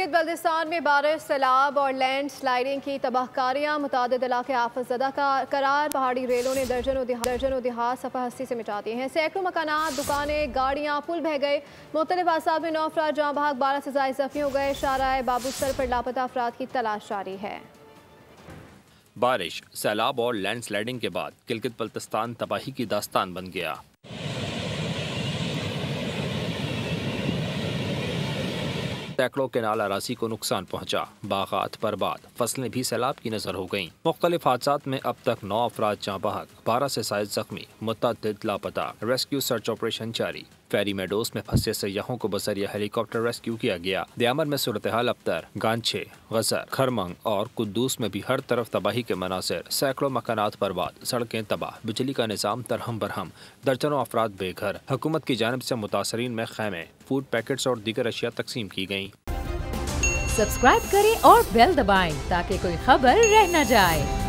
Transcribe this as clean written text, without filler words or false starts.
گلگت بلتستان میں بارش، سیلاب اور لینڈ سلائیڈنگ کی تباہکاریاں، متعدد علاقے آفت زدہ قرار۔ پہاڑی ریلوں نے درجنوں دیہات صفحہ ہستی سے مٹا دیے ہیں۔ سینکڑوں مکانات، دکانیں، گاڑیاں، پل بہہ گئے۔ مختلف حادثات میں 9 افراد جاں بحق، 12 سے زائد زخمی ہو گئے۔ شارع بابوسر پر لاپتہ افراد کی تلاش جاری ہے۔ بارش، سیلاب اور لینڈ سلائیڈنگ کے بعد گلگت بلتستان تباہی کی داستان بن گیا۔ سینکڑوں کنال اراضی کو نقصان پہنچا، باغات برباد، فصلیں بھی سیلاب کی نظر ہو گئیں۔ مختلف حادثات میں اب تک 9 افراد جاں بحق، 12 سے زائد زخمی، متعدد لاپتہ۔ ریسکیو سرچ آپریشن جاری۔ فیری میڈوز میں پھنسے سیاحوں کو بذریعہ ہیلی کاپٹر ریسکیو کیا گیا۔ دیامر میں صورتحال ابتر، گانچھے، غزر، کھرمنگ اور قدوس میں بھی ہر طرف تباہی کے مناظر۔ سینکڑوں مکانات برباد، سڑکیں تباہ، بجلی کا نظام درہم برہم، درجنوں افراد بے گھر۔ حکومت کی جانب سے متاثرین میں خیمے، فوڈ پیکٹس اور دیگر اشیاء تقسیم کی گئیں۔ سبسکرائب کریں اور بیل دبائیں تاکہ کوئی خبر رہ نہ جائے۔